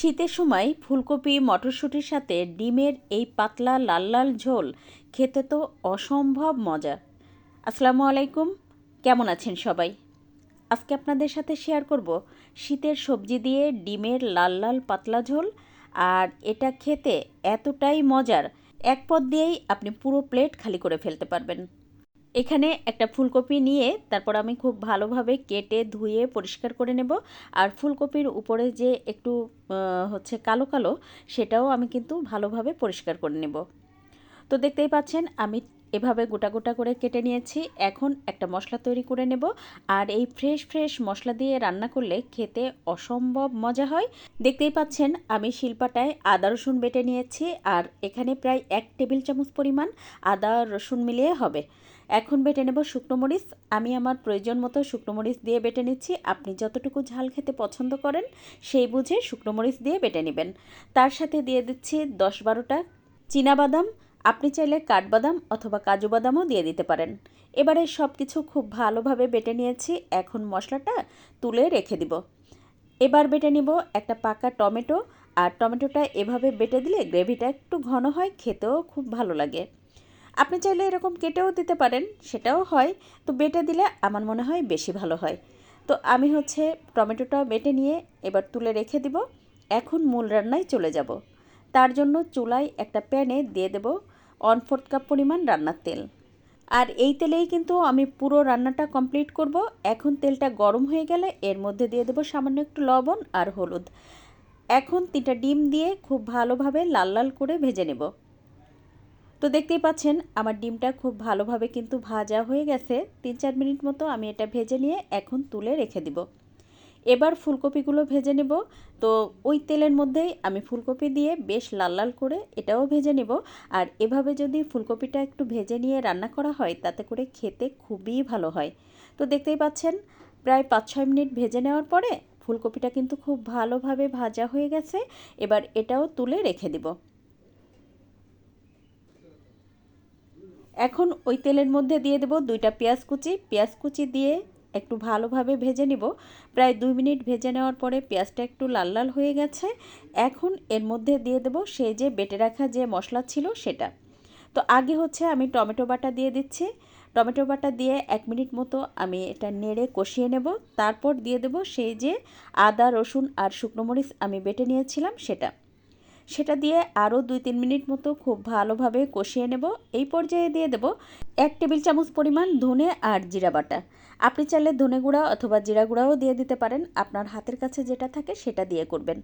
শীতের সময় ফুলকপি মটরশুঁটির সাথে ডিমের এই পাতলা লাল লাল ঝোল খেতে তো অসম্ভব মজা। আসসালামু আলাইকুম, কেমন আছেন সবাই? আজকে আপনাদের সাথে শেয়ার করব শীতের সবজি দিয়ে ডিমের লাল লাল পাতলা ঝোল। আর এটা খেতে এতটাই মজার, এক পদ দিয়েই আপনি পুরো প্লেট খালি করে ফেলতে পারবেন। এখানে একটা ফুলকপি নিয়ে তারপর আমি খুব ভালোভাবে কেটে ধুয়ে পরিষ্কার করে নেব। আর ফুলকপির উপরে যে একটু কালো কালো, সেটাও আমি কিন্তু ভালোভাবে পরিষ্কার করে নেব। তো দেখতেই পাচ্ছেন আমি এভাবে গোটা গোটা করে কেটে নিয়েছি। এখন একটা মশলা তৈরি করে নেব। আর এই ফ্রেশ ফ্রেশ মশলা দিয়ে রান্না করলে খেতে অসম্ভব মজা হয়। দেখতেই পাচ্ছেন আমি শিলপাটায় আদা রসুন বেটে নিয়েছি। আর এখানে প্রায় 1 টেবিল চামচ পরিমাণ আদা রসুন মিলিয়ে হবে। এখন বেটে নেব শুকনো মরিচ। আমি আমার প্রয়োজন মতো শুকনো মরিচ দিয়ে বেটে নিচ্ছি। আপনি যতটুকু ঝাল খেতে পছন্দ করেন সেই বুঝে শুকনো মরিচ দিয়ে বেটে নেবেন। তার সাথে দিয়ে দিচ্ছি 10-12টা চীনাবাদাম। আপনি চাইলে কাঠবাদাম অথবা কাজু বাদামও দিয়ে দিতে পারেন। এবারে সব কিছু খুব ভালোভাবে বেটে নিয়েছি। এখন মশলাটা তুলে রেখে দিব। এবার বেটে নিব একটা পাকা টমেটো। আর টমেটোটা এভাবে বেটে দিলে গ্রেভিটা একটু ঘন হয়, খেতেও খুব ভালো লাগে। আপনি চাইলে এরকম কেটেও দিতে পারেন, সেটাও হয়। তো বেটে দিলে আমার মনে হয় বেশি ভালো হয়। তো আমি টমেটোটা বেটে নিয়ে এবার তুলে রেখে দিব। এখন মূল রান্নায় চলে যাব। তার জন্য চুলায় একটা প্যানে দিয়ে দেব 1/4 কাপ পরিমাণ রান্নার তেল। আর এই তেলেই কিন্তু আমি পুরো রান্নাটা কমপ্লিট করব। এখন তেলটা গরম হয়ে গেলে এর মধ্যে দিয়ে দেব সামান্য একটু লবণ আর হলুদ। এখন 3টা ডিম দিয়ে খুব ভালোভাবে লাল লাল করে ভেজে নেব। তো দেখতেই পাচ্ছেন আমার ডিমটা খুব ভালোভাবে কিন্তু ভাজা হয়ে গেছে। 3-4 মিনিট মতো আমি এটা ভেজে নিয়ে এখন তুলে রেখে দিব। এবার ফুলকপিগুলো ভেজে নেব। তো ওই তেলের মধ্যেই আমি ফুলকপি দিয়ে বেশ লাল লাল করে এটাও ভেজে নেব। আর এভাবে যদি ফুলকপিটা একটু ভেজে নিয়ে রান্না করা হয় তাতে করে খেতে খুবই ভালো হয়। তো দেখতেই পাচ্ছেন প্রায় 5-6 মিনিট ভেজে নেওয়ার পরে ফুলকপিটা কিন্তু খুব ভালোভাবে ভাজা হয়ে গেছে। এবার এটাও তুলে রেখে দিব। এখন ওই তেলের মধ্যে দিয়ে দেব 2টা পেঁয়াজ কুচি দিয়ে একটু ভালোভাবে ভেজে নিব। প্রায় 2 মিনিট ভেজে নেওয়ার পরে পেঁয়াজটা একটু লাল লাল হয়ে গেছে। এখন এর মধ্যে দিয়ে দেব সেই যে বেটে রাখা যে মশলা ছিল সেটা। তো আগে আমি টমেটো বাটা দিয়ে দিচ্ছি। টমেটো বাটা দিয়ে 1 মিনিট মতো আমি এটা নেড়ে কষিয়ে নেব। তারপর দিয়ে দেব সেই যে আদা রসুন আর শুকনো মরিচ আমি বেটে নিয়েছিলাম সেটা দিয়ে আরও 2-3 মিনিট মতো খুব ভালোভাবে কষিয়ে নেব। এই পর্যায়ে দিয়ে দেব 1 টেবিল চামচ পরিমাণ ধনে আর জিরা বাটা। আপনি চাইলে ধনে গুঁড়া অথবা জিরা গুঁড়াও দিয়ে দিতে পারেন, আপনার হাতের কাছে যেটা থাকে সেটা দিয়ে করবেন।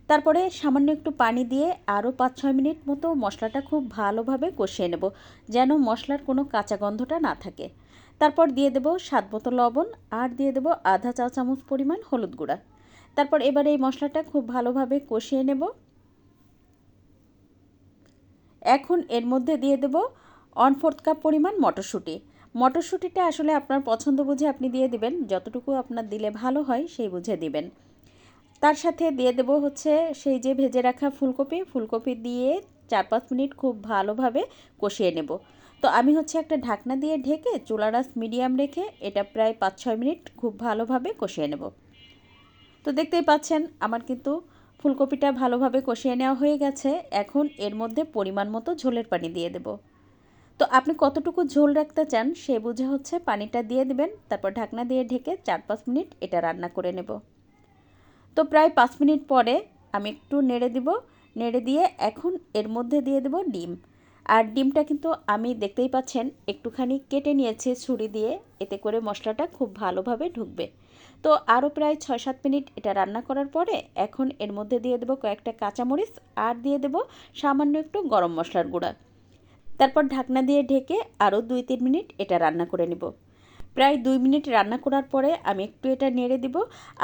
তারপরে সামান্য একটু পানি দিয়ে আরও 5-6 মিনিট মতো মশলাটা খুব ভালোভাবে কষিয়ে নেব, যেন মশলার কোনো কাঁচা গন্ধটা না থাকে। তারপর দিয়ে দেব স্বাদ মতো লবণ আর দিয়ে দেব আধা চা চামচ পরিমাণ হলুদ গুঁড়া। তারপর এবার এই মশলাটা খুব ভালোভাবে কষিয়ে নেব। এখন এর মধ্যে দিয়ে দেব 1/4 কাপ পরিমাণ মটরশুঁটি। মটরশুঁটিটা আসলে আপনার পছন্দ বুঝে আপনি দিয়ে দিবেন, যতটুকু আপনার দিলে ভালো হয় সেই বুঝে দিবেন। তার সাথে দিয়ে দেব সেই যে ভেজে রাখা ফুলকপি দিয়ে 4-5 মিনিট খুব ভালোভাবে কষিয়ে নেব। তো আমি একটা ঢাকনা দিয়ে ঢেকে চুলার আঁচ মিডিয়াম রেখে এটা প্রায় 5-6 মিনিট খুব ভালোভাবে কষিয়ে নেব। তো দেখতেই পাচ্ছেন আমার কিন্তু ফুলকপিটা ভালোভাবে কষিয়ে নেওয়া হয়ে গেছে। এখন এর মধ্যে পরিমাণ মতো ঝোলের পানি দিয়ে দেব। তো আপনি কতটুকু ঝোল রাখতে চান সে বুঝে পানিটা দিয়ে দিবেন। তারপর ঢাকনা দিয়ে ঢেকে 4-5 মিনিট এটা রান্না করে নেব। তো প্রায় 5 মিনিট পরে আমি একটু নেড়ে দিব। নেড়ে দিয়ে এখন এর মধ্যে দিয়ে দেব ডিম। আর ডিমটা কিন্তু আমি দেখতেই পাচ্ছেন একটুখানি কেটে নিয়েছি ছুরি দিয়ে, এতে করে মশলাটা খুব ভালোভাবে ঢুকবে। তো আরও প্রায় 6-7 মিনিট এটা রান্না করার পরে এখন এর মধ্যে দিয়ে দেব কয়েকটা কাঁচামরিচ আর দিয়ে দেব সামান্য একটু গরম মশলার গুঁড়া। তারপর ঢাকনা দিয়ে ঢেকে আরও 2-3 মিনিট এটা রান্না করে নেব। প্রায় 2 মিনিট রান্না করার পরে আমি একটু এটা নেড়ে দিব।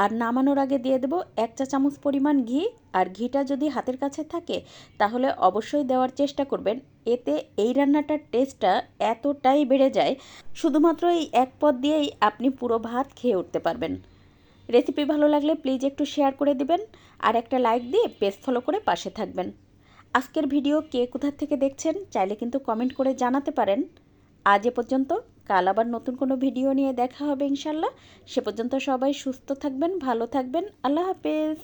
আর নামানোর আগে দিয়ে দেব 1 চা চামচ পরিমাণ ঘি। আর ঘিটা যদি হাতের কাছে থাকে তাহলে অবশ্যই দেওয়ার চেষ্টা করবেন। এতে এই রান্নাটার টেস্টটা এতটাই বেড়ে যায়, শুধুমাত্র এই এক পদ দিয়েই আপনি পুরো ভাত খেয়ে উঠতে পারবেন। রেসিপি ভালো লাগলে প্লিজ একটু শেয়ার করে দিবেন আর একটা লাইক দিয়ে পেজ ফলো করে পাশে থাকবেন। আজকের ভিডিও কে কোথা থেকে দেখছেন চাইলে কিন্তু কমেন্ট করে জানাতে পারেন। আজ এ পর্যন্ত, কাল আবার নতুন কোনো ভিডিও নিয়ে দেখা হবে ইনশাল্লাহ। সে পর্যন্ত সবাই সুস্থ থাকবেন, ভালো থাকবেন। আল্লাহ হাফেজ।